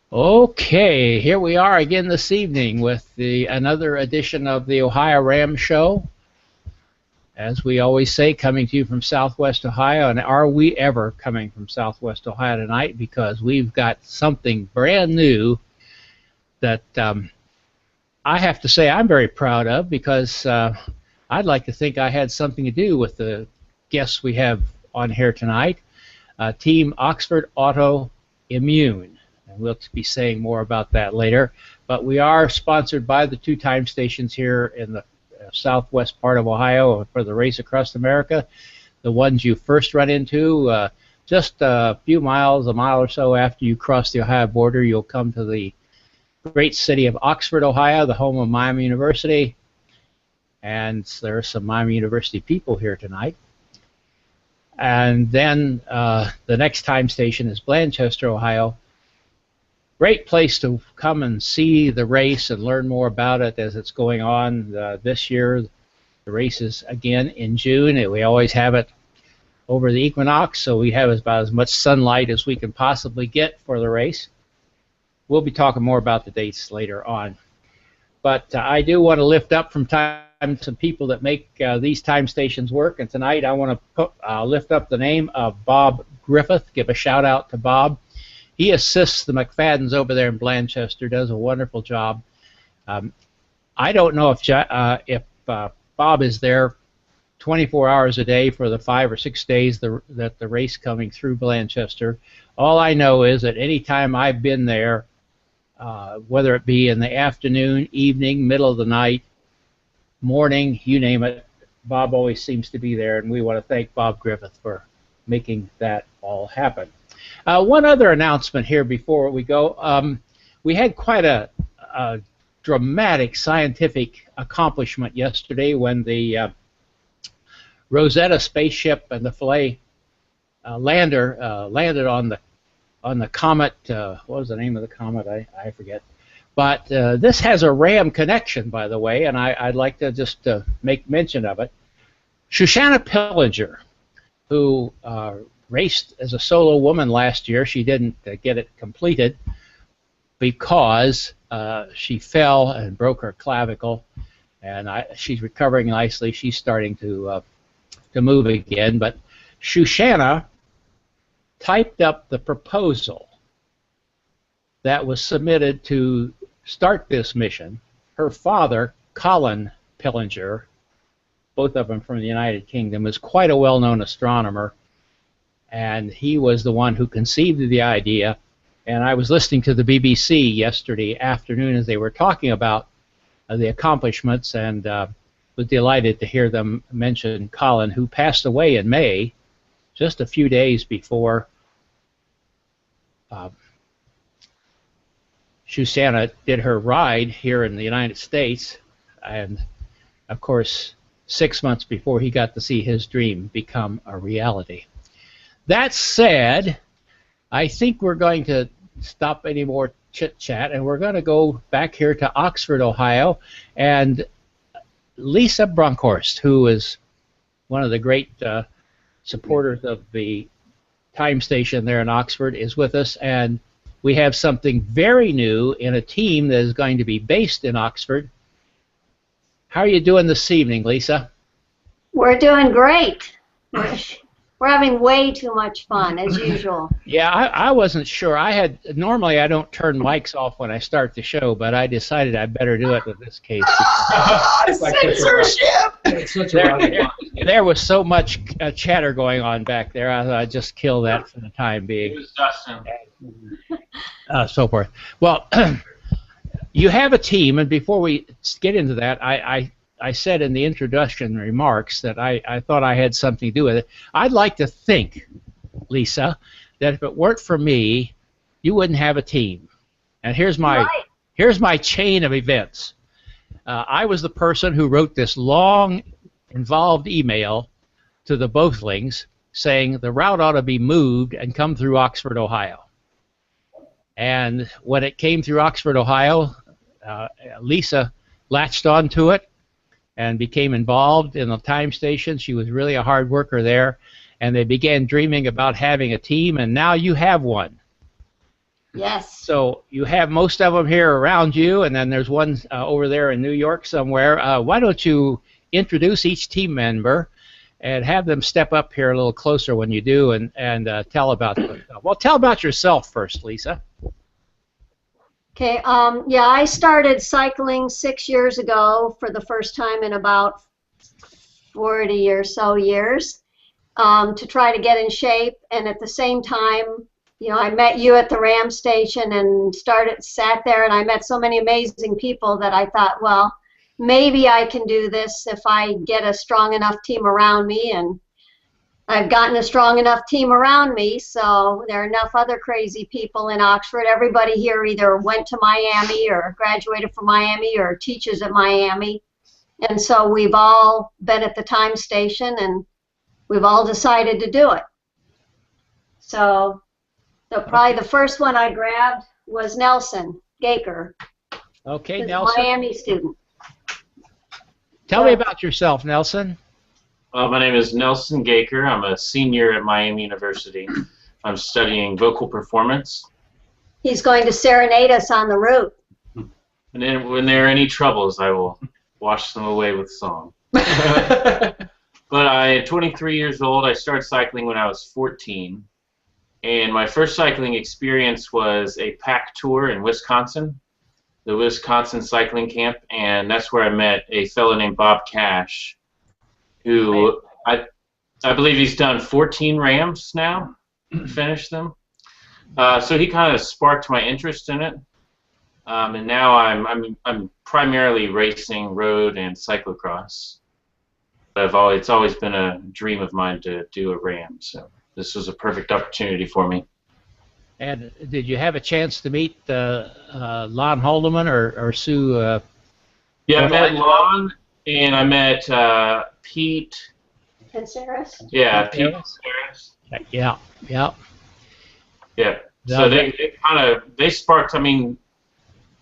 Okay, here we are again this evening with another edition of the OhioRAAM show. As we always say, coming to you from Southwest Ohio, and are we ever coming from Southwest Ohio tonight? Because we've got something brand new that I have to say I'm very proud of, because I'd like to think I had something to do with the guests we have on here tonight, Team Oxford Autoimmune. We'll be saying more about that later. But we are sponsored by the two time stations here in the southwest part of Ohio for the Race Across America. The ones you first run into just a few miles, a mile or so after you cross the Ohio border, you'll come to the great city of Oxford, Ohio, the home of Miami University. And there are some Miami University people here tonight. And then the next time station is Blanchester, Ohio. Great place to come and see the race and learn more about it as it's going on. This year, the race is again in June. We always have it over the equinox, so we have about as much sunlight as we can possibly get for the race. We'll be talking more about the dates later on. But I do want to lift up from time some people that make these time stations work, and tonight I want to lift up the name of Bob Griffith, give a shout out to Bob. He assists the McFaddens over there in Blanchester, does a wonderful job. I don't know if Bob is there 24 hours a day for the 5 or 6 days that the race coming through Blanchester. All I know is that any time I've been there, whether it be in the afternoon, evening, middle of the night, morning, you name it, Bob always seems to be there, and we want to thank Bob Griffith for making that all happen. One other announcement here before we go. We had quite a dramatic scientific accomplishment yesterday when the Rosetta spaceship and the Philae lander landed on the comet. What was the name of the comet? I forget. But this has a RAM connection, by the way, and I'd like to just make mention of it. Shoshana Pillinger, who raced as a solo woman last year. She didn't get it completed because she fell and broke her clavicle, and she's recovering nicely. She's starting to move again. But Shoshana typed up the proposal that was submitted to start this mission. Her father, Colin Pillinger, both of them from the United Kingdom, is quite a well-known astronomer, and he was the one who conceived the idea. And I was listening to the BBC yesterday afternoon as they were talking about the accomplishments, and was delighted to hear them mention Colin, who passed away in May, just a few days before Shoshana did her ride here in the United States, and of course 6 months before he got to see his dream become a reality. That said, I think we're going to stop any more chit-chat, and we're going to go back here to Oxford, Ohio, and Lisa Bronkhorst, who is one of the great supporters of the time station there in Oxford, is with us, and we have something very new in a team that is going to be based in Oxford. How are you doing this evening, Lisa? We're doing great. We're having way too much fun, as usual. Yeah, I wasn't sure. Normally I don't turn mics off when I start the show, but I decided I better do it in this case. Censorship! There was so much chatter going on back there, I thought I'd just kill that for the time being. It was Dustin. So forth. Well, you have a team, and before we get into that, I said in the introduction remarks that I thought I had something to do with it. I'd like to think, Lisa, that if it weren't for me, you wouldn't have a team. And here's my chain of events. I was the person who wrote this long, involved email to the Bothlings saying the route ought to be moved and come through Oxford, Ohio. And when it came through Oxford, Ohio, Lisa latched onto it and became involved in the time station. She was really a hard worker there, and they began dreaming about having a team, and now you have one. Yes. So you have most of them here around you, and then there's one over there in New York somewhere. Why don't you introduce each team member and have them step up here a little closer when you do, and tell about themselves. Well, tell about yourself first, Lisa. Okay. Yeah, I started cycling 6 years ago for the first time in about 40 or so years, to try to get in shape. And at the same time, I met you at the RAM station and sat there, and I met so many amazing people that I thought, well, maybe I can do this if I get a strong enough team around me. And I've gotten a strong enough team around me, so there are enough other crazy people in Oxford. Everybody here either went to Miami or graduated from Miami or teaches at Miami. And so we've all been at the time station, and we've all decided to do it. So probably the first one I grabbed was Nelson Gaker. Okay, He's Nelson. a Miami student. Tell me about yourself, Nelson. My name is Nelson Gaker. I'm a senior at Miami University. I'm studying vocal performance. He's going to serenade us on the route. And then when there are any troubles, I will wash them away with song. But I'm 23 years old. I started cycling when I was 14. And my first cycling experience was a pack tour in Wisconsin, the Wisconsin cycling camp. And that's where I met a fellow named Bob Cash, who I believe he's done 14 RAAMs now, finished them. So he kind of sparked my interest in it. And now I'm primarily racing road and cyclocross. But it's always been a dream of mine to do a RAAM, so this was a perfect opportunity for me. And did you have a chance to meet Lon Haldeman or Sue? Yeah, I met Lon, and I met Pete. Panceris? Yeah, Pete Panceris. Yeah. Yeah. So they sparked. I mean,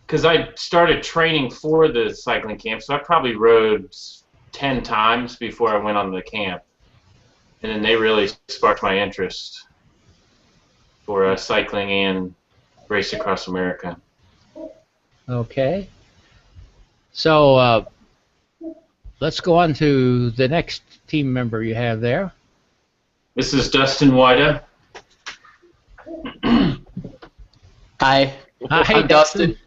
because I started training for the cycling camp, so I probably rode 10 times before I went on the camp, and then they really sparked my interest for cycling and race across America. Okay. So let's go on to the next team member you have there. This is Dustin Wida. Hi. Hi, I'm Dustin.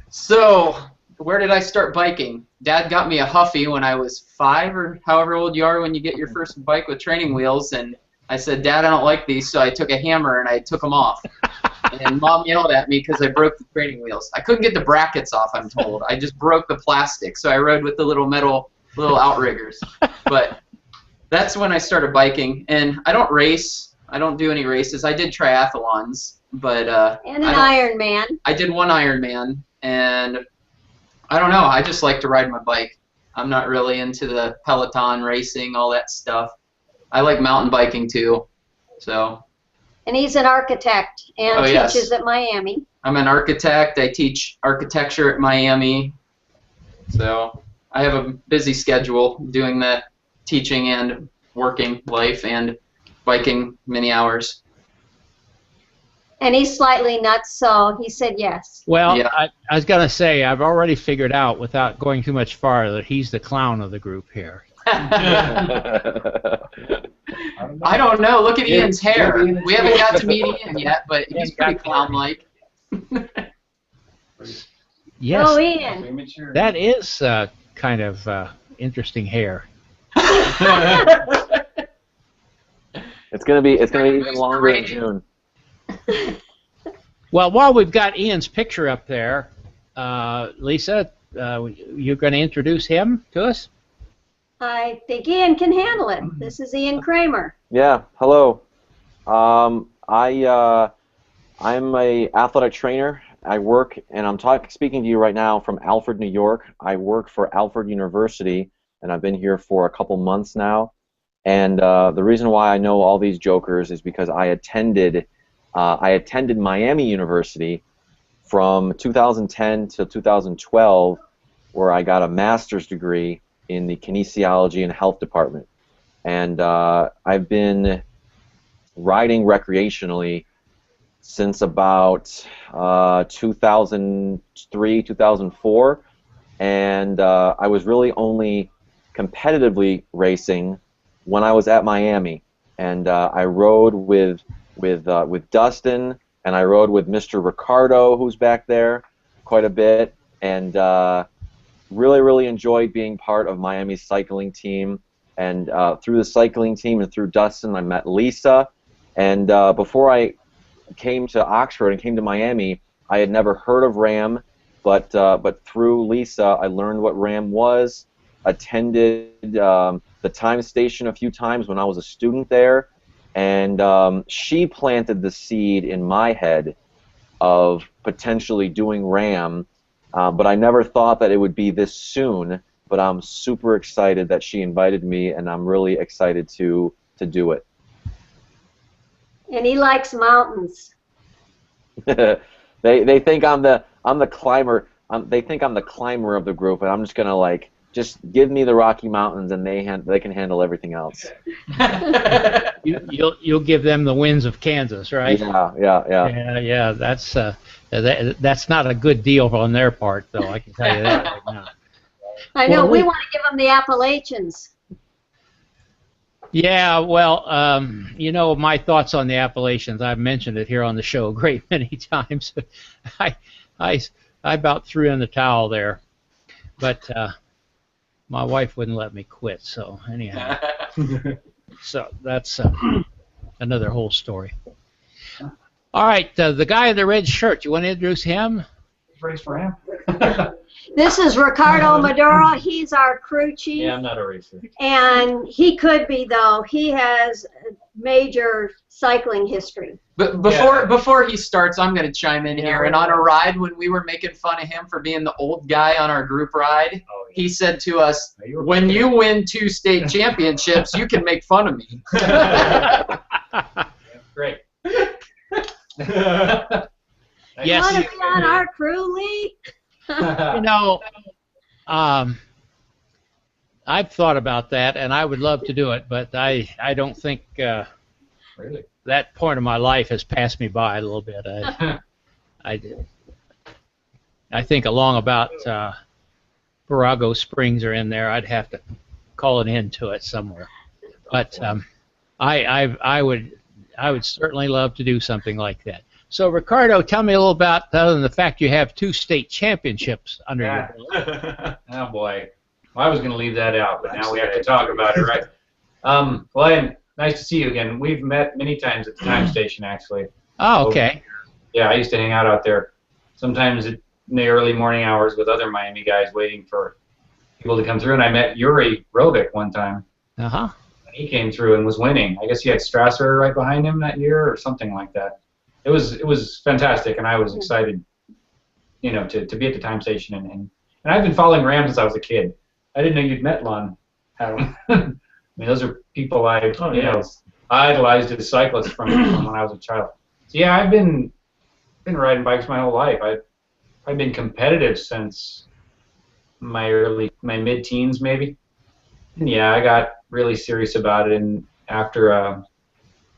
So, where did I start biking? Dad got me a Huffy when I was 5 or however old you are when you get your first bike with training wheels, and I said, Dad, I don't like these, so I took a hammer and I took them off. And Mom yelled at me because I broke the training wheels. I couldn't get the brackets off, I'm told. I just broke the plastic, so I rode with the little metal outriggers. But that's when I started biking, and I don't race. I don't do any races. I did triathlons, but And an Ironman. I did one Ironman, and I don't know. I just like to ride my bike. I'm not really into the Peloton racing, all that stuff. I like mountain biking too. So. And he's an architect and teaches at Miami. I'm an architect. I teach architecture at Miami. So I have a busy schedule doing the teaching and working life and biking many hours. And he's slightly nuts, so he said yes. Well, Yeah. I was going to say, I've already figured out, without going too much farther, that he's the clown of the group here. I don't know. Look at Ian's hair. We haven't got to meet Ian yet, but he's pretty clown-like. Yes, Oh, Ian. that is kind of interesting hair. It's gonna be even longer in June. Well, while we've got Ian's picture up there, Lisa, you're going to introduce him to us? I think Ian can handle it. This is Ian Kramer. Yeah. Hello. I'm a athletic trainer. I work, and I'm speaking to you right now from Alfred, New York. I work for Alfred University, and I've been here for a couple months now. And the reason why I know all these jokers is because I attended Miami University from 2010 to 2012, where I got a master's degree in the kinesiology and health department. And I've been riding recreationally since about 2003, 2004, and I was really only competitively racing when I was at Miami, and I rode with Dustin, and I rode with Mr. Ricardo, who's back there, quite a bit, and really enjoyed being part of Miami's cycling team. And through the cycling team and through Dustin, I met Lisa. And before I came to Oxford and came to Miami, I had never heard of RAAM, but through Lisa, I learned what RAAM was. Attended the time station a few times when I was a student there, and she planted the seed in my head of potentially doing RAAM, but I never thought that it would be this soon. But I'm super excited that she invited me, and I'm really excited to do it. And he likes mountains. They think I'm the climber. They think I'm the climber of the group, and I'm just gonna just give me the Rocky Mountains, and they can handle everything else. You'll give them the winds of Kansas, right? Yeah. That's not a good deal on their part, though. I can tell you that right now. I know, we want to give them the Appalachians. Yeah, well, my thoughts on the Appalachians, I've mentioned it here on the show a great many times. I about threw in the towel there, but my wife wouldn't let me quit, so anyhow. So that's another whole story. All right, the guy in the red shirt, you want to introduce him? Race for him. This is Ricardo Maduro. He's our crew chief. Yeah, I'm not a racer. And he could be, though. He has major cycling history. But before he starts, I'm going to chime in here. And on a ride, when we were making fun of him for being the old guy on our group ride, he said to us, "When you win 2 state championships, you can make fun of me." Great. You want to be on our crew, Lee? I've thought about that, and I would love to do it, but I don't think Really? that point of my life has passed me by a little bit. I think along about Barago Springs are in there. I'd have to call an end to it somewhere. But I would certainly love to do something like that. So, Ricardo, tell me a little about, other than the fact you have 2 state championships under your belt. Oh, boy. Well, I was going to leave that out, but now we have to talk about it, right? Well, nice to see you again. We've met many times at the time station, actually. Oh, okay. Yeah, I used to hang out there, sometimes in the early morning hours with other Miami guys waiting for people to come through, and I met Yuri Robic one time. Uh-huh. He came through and was winning. I guess he had Strasser right behind him that year or something like that. It was fantastic, and I was excited, to be at the time station, and I've been following RAAM since I was a kid. I didn't know you'd met Lon. I mean, those are people I idolized as cyclists from when I was a child. So yeah, I've been riding bikes my whole life. I've been competitive since my mid-teens maybe, and yeah, I got really serious about it, and after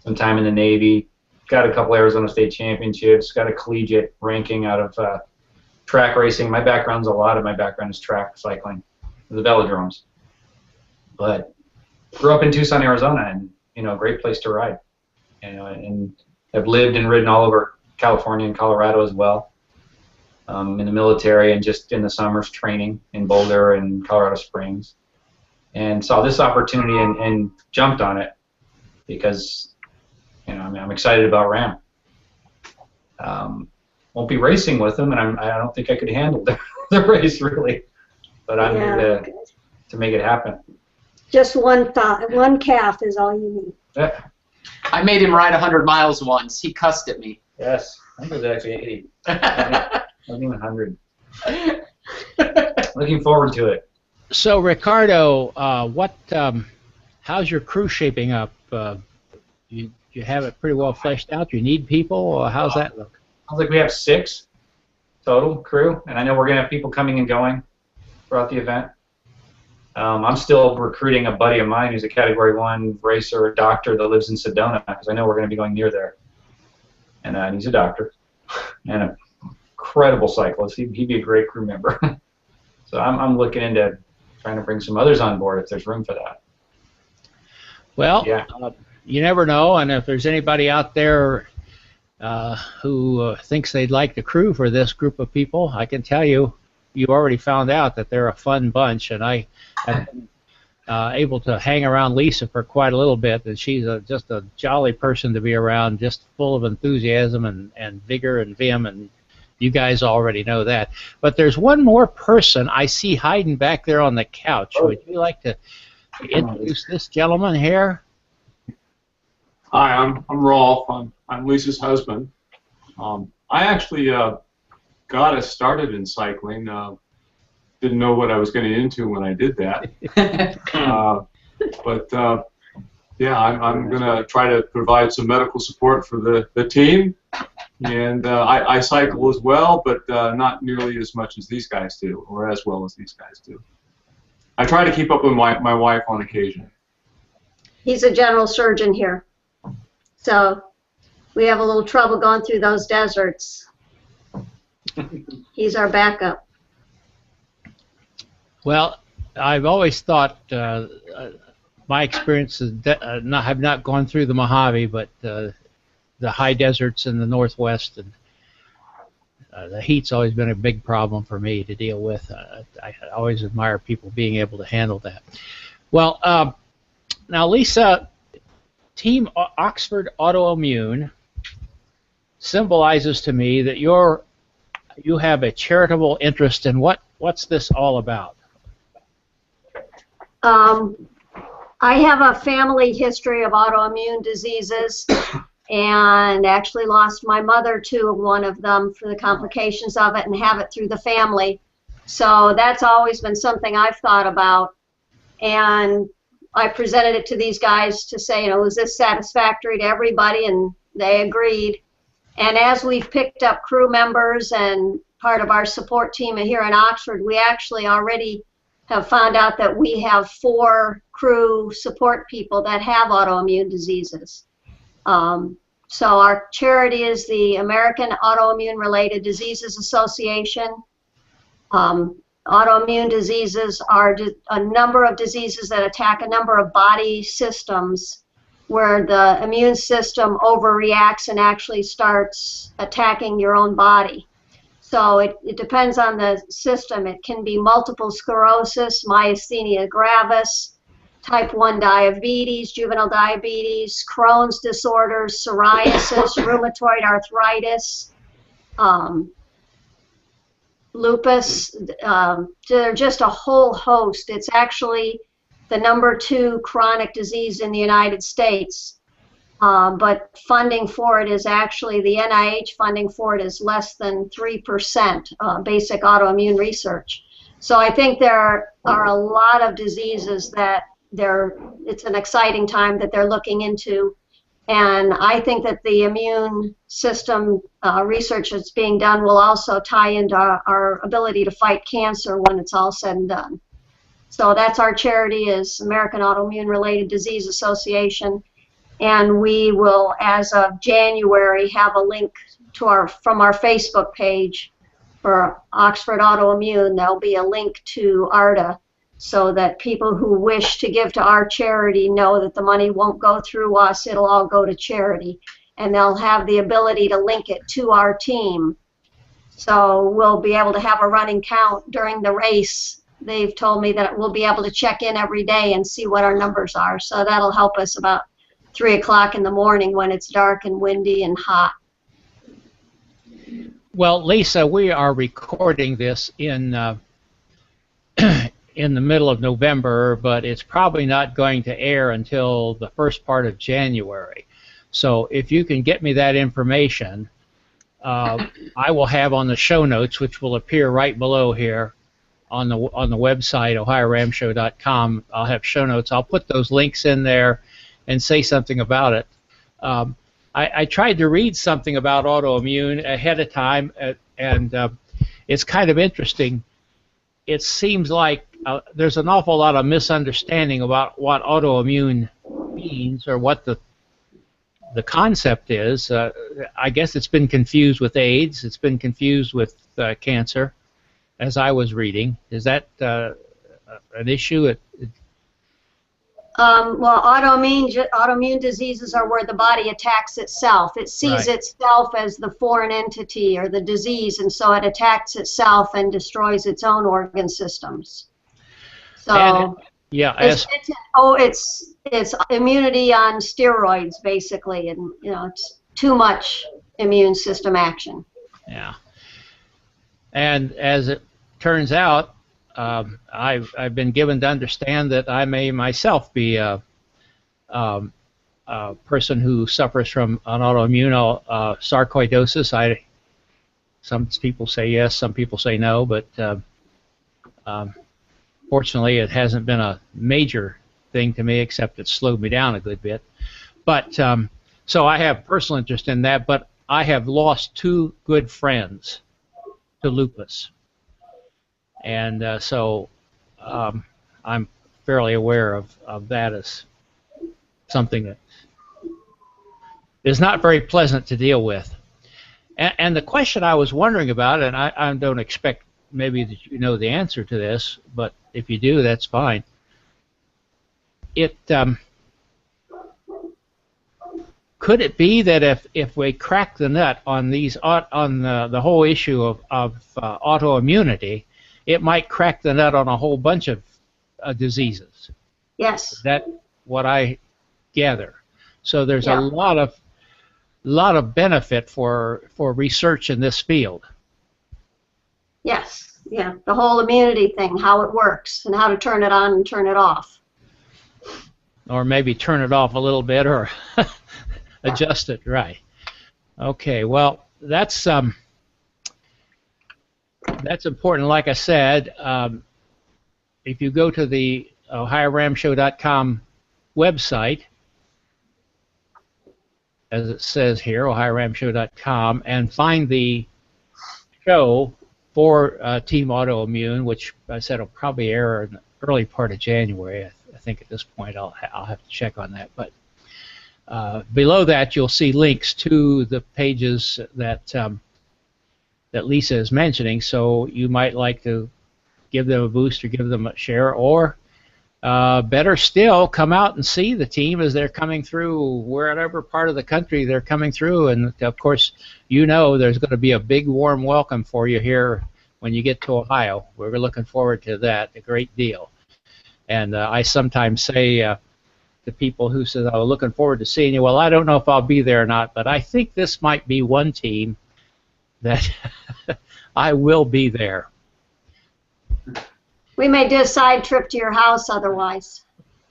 some time in the Navy. Got a couple Arizona State championships, got a collegiate ranking out of track racing. My background is track cycling, the velodromes. But grew up in Tucson, Arizona, and great place to ride. And I've lived and ridden all over California and Colorado as well. In the military and just in the summers training in Boulder and Colorado Springs. And saw this opportunity and jumped on it because I'm excited about RAAM. Won't be racing with them, and I don't think I could handle the race really. But I'm here to make it happen. Just one calf is all you need. Yeah. I made him ride 100 miles once. He cussed at me. Yes, I was actually 80. Wasn't even 100. Looking forward to it. So, Ricardo, how's your crew shaping up? You have it pretty well fleshed out? You need people, or how's that look? Sounds like we have 6 total crew, and I know we're going to have people coming and going throughout the event. I'm still recruiting a buddy of mine who's a Category 1 racer, doctor that lives in Sedona, because I know we're going to be going near there. and he's a doctor and an incredible cyclist. He'd be a great crew member. So I'm looking into trying to bring some others on board if there's room for that. Well, Yeah. You never know, and if there's anybody out there who thinks they'd like to crew for this group of people, I can tell you, you already found out that they're a fun bunch, and I have been able to hang around Lisa for quite a little bit, and she's just a jolly person to be around, just full of enthusiasm and vigor and vim, and you guys already know that. But there's one more person I see hiding back there on the couch. Would you like to introduce this gentleman here? Hi, I'm Rolf. I'm Lisa's husband. I actually got us started in cycling. Didn't know what I was getting into when I did that. Yeah, I'm going to try to provide some medical support for the team. And I cycle as well, but not nearly as much as these guys do, or as well as these guys do. I try to keep up with my wife on occasion. He's a general surgeon here. So we have a little trouble going through those deserts. He's our backup. Well, I've always thought my experiences have not gone through the Mojave, but the high deserts in the Northwest, and the heat's always been a big problem for me to deal with. I always admire people being able to handle that. Well, now Lisa, Team Oxford Autoimmune symbolizes to me that you have a charitable interest in what's this all about? I have a family history of autoimmune diseases and actually lost my mother to one of them for the complications of it and have it through the family. So that's always been something I've thought about. And I presented it to these guys to say, is this satisfactory to everybody? And they agreed. And as we've picked up crew members and part of our support team here in Oxford, we actually already have found out that we have 4 crew support people that have autoimmune diseases. So our charity is the American Autoimmune Related Diseases Association. Autoimmune diseases are a number of diseases that attack a number of body systems where the immune system overreacts and actually starts attacking your own body. So it depends on the system. It can be multiple sclerosis, myasthenia gravis, type 1 diabetes, juvenile diabetes, Crohn's disorders, psoriasis, rheumatoid arthritis, lupus. There are just a whole host. It's actually the #2 chronic disease in the United States. But funding for it is actually, the NIH funding for it is less than 3%, basic autoimmune research. So I think there are a lot of diseases that it's an exciting time that they're looking into. And I think that the immune system research that's being done will also tie into our ability to fight cancer when it's all said and done. So that's our charity, is American Autoimmune Related Disease Association. And we will, as of January, have a link to from our Facebook page for Oxford Autoimmune. There'll be a link to ARDA, so that people who wish to give to our charity know that the money won't go through us, it'll all go to charity. And they'll have the ability to link it to our team. So we'll be able to have a running count during the race. They've told me that we'll be able to check in every day and see what our numbers are. So that'll help us about 3 o'clock in the morning when it's dark and windy and hot. Well, Lisa, we are recording this in the middle of November, but it's probably not going to air until the first part of January. So if you can get me that information, I will have on the show notes, which will appear right below here on the website, OhioRAAMshow.com. I'll have show notes. I'll put those links in there and say something about it. I tried to read something about autoimmune ahead of time, and it's kind of interesting. It seems like there's an awful lot of misunderstanding about what autoimmune means, or what the the concept is, I guess it's been confused with AIDS. It's been confused with cancer, as I was reading. Is that an issue? Well, autoimmune diseases are where the body attacks itself. It sees Right. itself as the foreign entity or the disease, and so it attacks itself and destroys its own organ systems. So And, yeah, it's immunity on steroids, basically, and it's too much immune system action. yeah. And as it turns out, I've been given to understand that I may myself be a person who suffers from an autoimmune sarcoidosis. Some people say yes, some people say no, but fortunately it hasn't been a major thing to me, except it slowed me down a good bit. But so I have personal interest in that, but I have lost 2 good friends to lupus. And so I'm fairly aware of that as something that is not very pleasant to deal with. And the question I was wondering about, and I don't expect maybe that you know the answer to this, but if you do, that's fine. Could it be that if we crack the nut on the whole issue of autoimmunity, it might crack the nut on a whole bunch of diseases? Yes. That's what I gather. So there's a lot of benefit for research in this field. Yes. Yeah. The whole immunity thing, how it works, and how to turn it on and turn it off. Or maybe turn it off a little bit, or adjust it right. Okay. Well, that's important. Like I said, if you go to the OhioRAAMshow.com website, as it says here, OhioRAAMshow.com, and find the show for Team Autoimmune, which I said will probably air in the early part of January. I think at this point I'll have to check on that. But below that, you'll see links to the pages that that Lisa is mentioning, so you might like to give them a boost or give them a share, or better still, come out and see the team as they're coming through wherever part of the country they're coming through. And of course, there's going to be a big warm welcome for you here when you get to Ohio. We're looking forward to that a great deal. And I sometimes say to people who say, "Oh, looking forward to seeing you," well, I don't know if I'll be there or not, but I think this might be one team that I will be there. We may do a side trip to your house otherwise.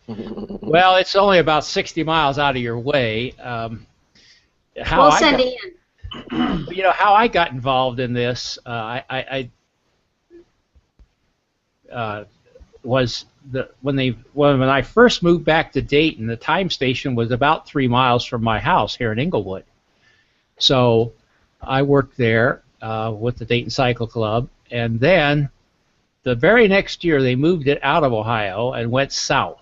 Well, it's only about 60 miles out of your way. We'll send Ian. How I got involved in this, was when I first moved back to Dayton, the time station was about 3 miles from my house here in Inglewood. So I worked there with the Dayton Cycle Club, and then the very next year they moved it out of Ohio and went south.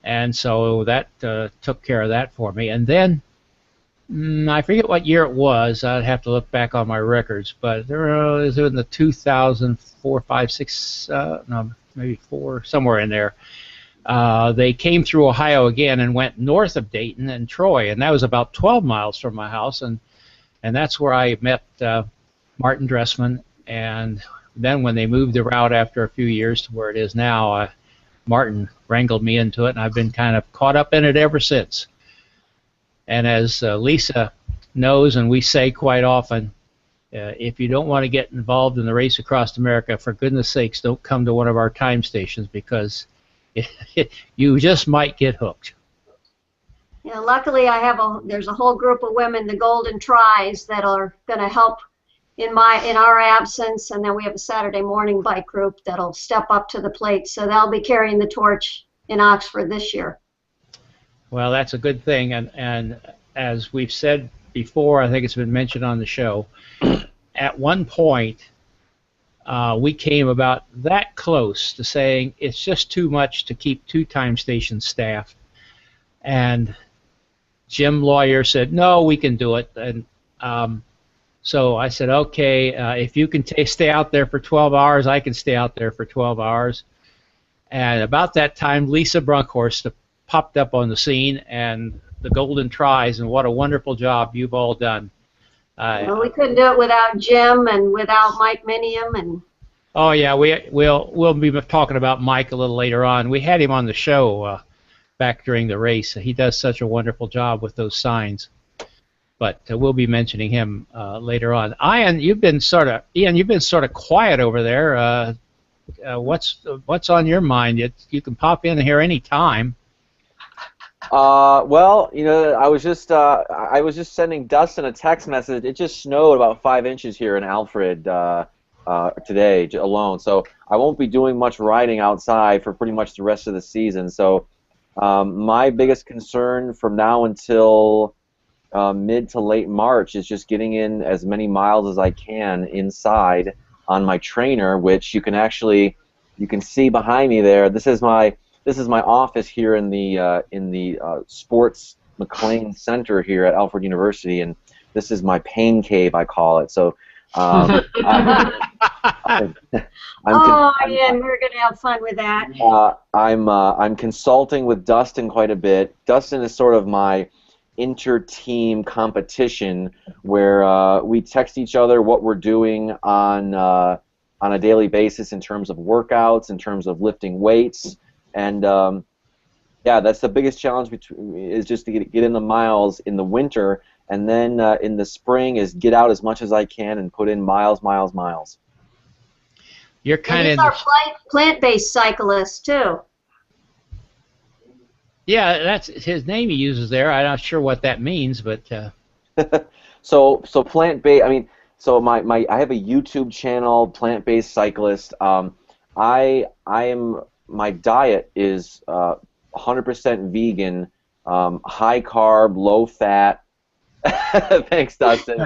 And so that took care of that for me. And then I forget what year it was. I'd have to look back on my records, but there was in the 2004, 5, 6, no, maybe 4, somewhere in there. They came through Ohio again and went north of Dayton and Troy, and that was about 12 miles from my house, and that's where I met Martin Dressman. And then when they moved the route after a few years to where it is now, Martin wrangled me into it, and I've been kind of caught up in it ever since. And as Lisa knows, and we say quite often, if you don't want to get involved in the race across America, for goodness sakes, don't come to one of our time stations, because you just might get hooked. Yeah, luckily there's a whole group of women, the Golden Tries, that are going to help in our absence, and then we have a Saturday morning bike group that'll step up to the plate, so they'll be carrying the torch in Oxford this year. Well, that's a good thing, and as we've said before, I think it's been mentioned on the show, at one point we came about that close to saying it's just too much to keep 2 time station staff, and Jim Lawyer said, no, we can do it. And so I said, okay, if you can stay out there for 12 hours, I can stay out there for 12 hours. And about that time, Lisa Brunkhorst popped up on the scene, and the Golden Tries, and what a wonderful job you've all done. Well, we couldn't do it without Jim and without Mike Minium. And oh yeah, we'll be talking about Mike a little later on. We had him on the show back during the race. He does such a wonderful job with those signs. But we'll be mentioning him later on. Ian, you've been sort of quiet over there. What's on your mind? You can pop in here any time. Well, I was just sending Dustin a text message. It just snowed about 5 inches here in Alfred today alone, so I won't be doing much riding outside for pretty much the rest of the season. So my biggest concern from now until mid to late March is just getting in as many miles as I can inside on my trainer, which you can see behind me there. This is my office here in the Sports McLean Center here at Alfred University, and this is my pain cave, I call it. So Ian, we're gonna have fun with that. I'm consulting with Dustin quite a bit. Dustin is sort of my inter-team competition where we text each other what we're doing on a daily basis in terms of workouts, in terms of lifting weights, and yeah, that's the biggest challenge is just to get in the miles in the winter, and then in the spring is get out as much as I can and put in miles. You're kind of of plant-based cyclist too. Yeah, that's his name he uses there. I'm not sure what that means, but so plant-based. I mean, so I have a YouTube channel, Plant-Based Cyclist. My diet is 100% vegan, high carb, low fat. Thanks, Dustin.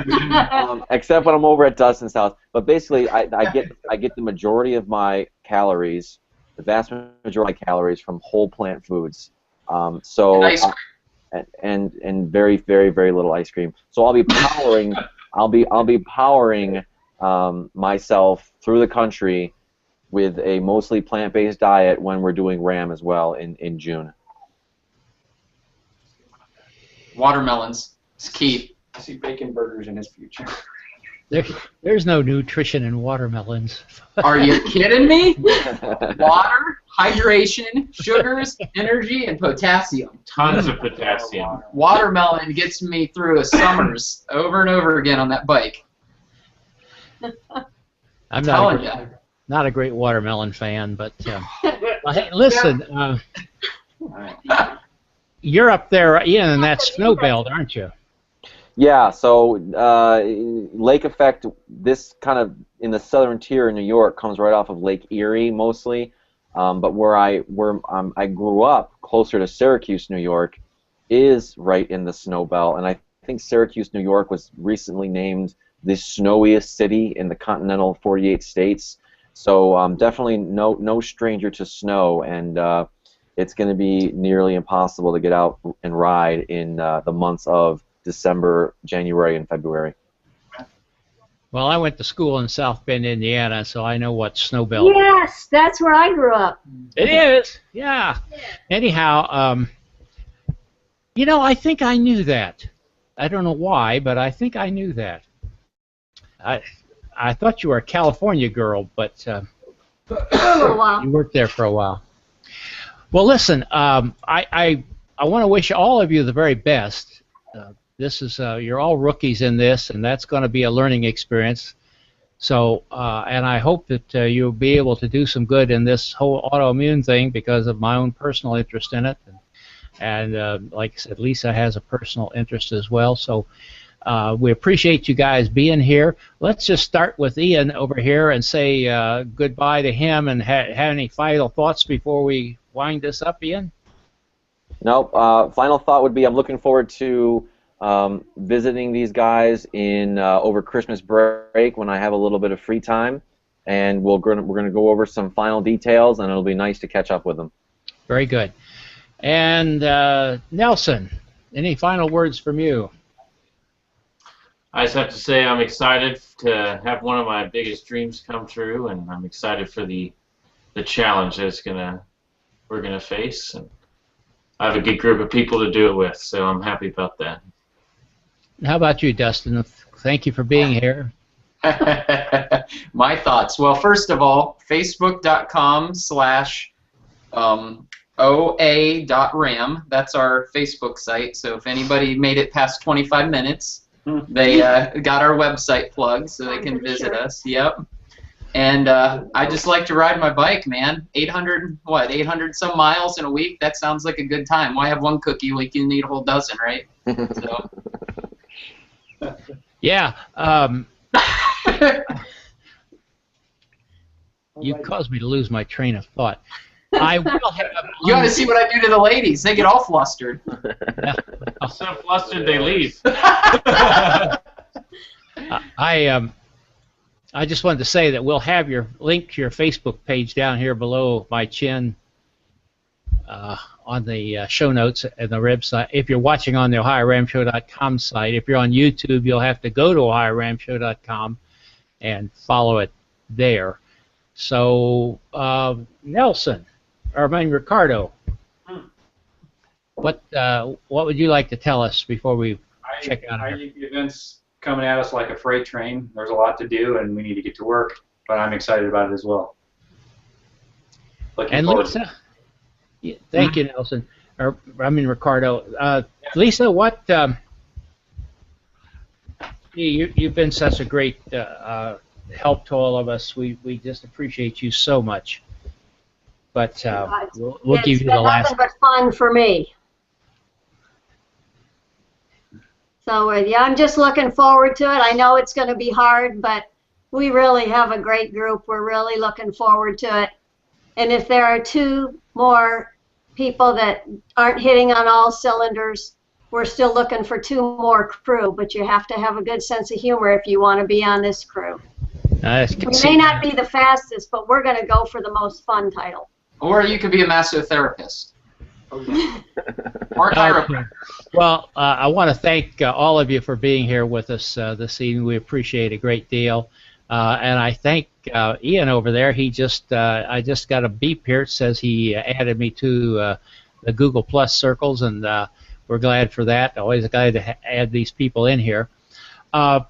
Except when I'm over at Dustin's house. But basically, I get the majority of my calories, the vast majority of my calories from whole plant foods. So and very, very, very little ice cream. So I'll be powering. I'll be powering myself through the country with a mostly plant-based diet when we're doing RAM as well in June. Watermelons is key. I see bacon burgers in his future. There's no nutrition in watermelons. Are you kidding me? Water, hydration, sugars, energy, and potassium. Tons of potassium. Watermelon gets me through a summers over and over again on that bike. I'm telling you. Not a great watermelon fan, but well, hey, listen, you're up there, Ian, in that snow belt, aren't you? Yeah, so lake effect, this kind of in the southern tier in New York comes right off of Lake Erie mostly, but where I grew up closer to Syracuse, New York, is right in the snow belt, and I think Syracuse, New York was recently named the snowiest city in the continental 48 states. So definitely no stranger to snow, and it's going to be nearly impossible to get out and ride in the months of December, January, and February. Well, I went to school in South Bend, Indiana, so I know what snow belt is. Yes, that's where I grew up. It is, yeah. Anyhow, I think I knew that. I don't know why, but I think I knew that. I thought you were a California girl, but for a while. You worked there for a while. Well, listen, I want to wish all of you the very best. This is you're all rookies in this, and that's going to be a learning experience. So, and I hope that you'll be able to do some good in this whole autoimmune thing because of my own personal interest in it, and like I said, Lisa has a personal interest as well. So, we appreciate you guys being here. Let's just start with Ian over here and say goodbye to him. And have any final thoughts before we wind this up, Ian? Nope. Final thought would be I'm looking forward to visiting these guys in over Christmas break when I have a little bit of free time, and we're gonna go over some final details, and it'll be nice to catch up with them. Very good. And Nelson, any final words from you? I just have to say I'm excited to have one of my biggest dreams come true, and I'm excited for the challenge that we're gonna face. And I have a good group of people to do it with, so I'm happy about that. How about you, Dustin? Thank you for being here. My thoughts. Well, first of all, facebook.com/OA.RAM. That's our Facebook site. So if anybody made it past 25 minutes, they got our website plugged, so they can visit us. Yep. And I just like to ride my bike, man. 800 some miles in a week? That sounds like a good time. Why have one cookie like you need a whole dozen, right? So. Yeah. You caused me to lose my train of thought. I will have. You ought to see what I do to the ladies. They get all flustered. So flustered they leave. I just wanted to say that we'll have your link to your Facebook page down here below my chin on the show notes and the website. If you're watching on the OhioRAAMshow.com site, if you're on YouTube, you'll have to go to OhioRAAMshow.com and follow it there. So, Nelson, or I mean Ricardo, what would you like to tell us before we check out here? The event's coming at us like a freight train. There's a lot to do, and we need to get to work. But I'm excited about it as well. And Lisa, yeah, thank you, Nelson. Or I mean Ricardo. Lisa, what? You've been such a great help to all of us. We just appreciate you so much. But we'll give you the last. It's been nothing but fun for me. So yeah, I'm just looking forward to it. I know it's going to be hard, but we really have a great group. We're really looking forward to it. And if there are 2 more people that aren't hitting on all cylinders, we're still looking for 2 more crew. But you have to have a good sense of humor if you want to be on this crew. We may not be the fastest, but we're going to go for the most fun title. Or you could be a massotherapist. Or chiropractor. Well, I want to thank all of you for being here with us this evening. We appreciate it a great deal. And I thank Ian over there. He just, I just got a beep here. It says he added me to the Google Plus circles, and we're glad for that. Always glad to add these people in here. And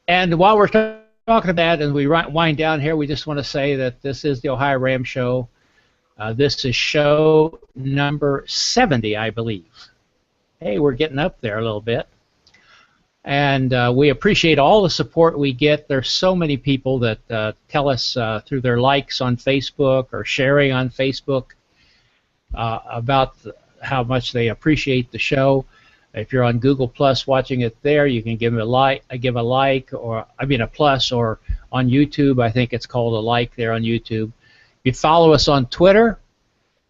while we're talking about that, and we wind down here, we just want to say that this is the OhioRAAM show. This is show number 70, I believe. Hey, we're getting up there a little bit. And we appreciate all the support we get. There's so many people that tell us through their likes on Facebook or sharing on Facebook about how much they appreciate the show. If you're on Google Plus watching it there, you can give a like, or I mean a plus, or on YouTube, I think it's called a like there on YouTube. If you follow us on Twitter,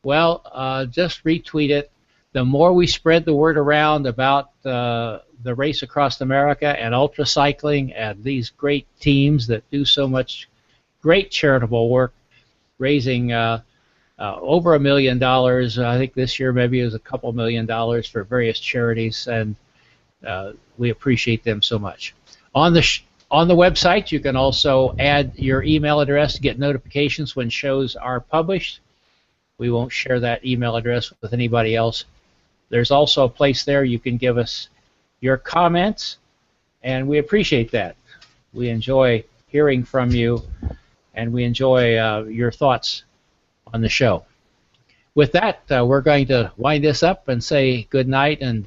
well, just retweet it. The more we spread the word around about the race across America and ultracycling and these great teams that do so much great charitable work, raising over $1 million. I think this year maybe it was a couple $1 million for various charities, and we appreciate them so much. On the website, you can also add your email address to get notifications when shows are published. We won't share that email address with anybody else. There's also a place there you can give us your comments, and we appreciate that. We enjoy hearing from you, and we enjoy your thoughts on the show. With that, we're going to wind this up and say good night, and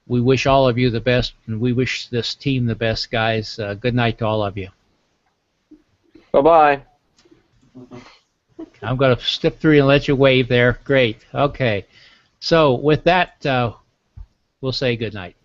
we wish all of you the best, and we wish this team the best, guys. Good night to all of you. Bye-bye. I'm going to step through and let you wave there. Great. Okay. So with that, we'll say good night.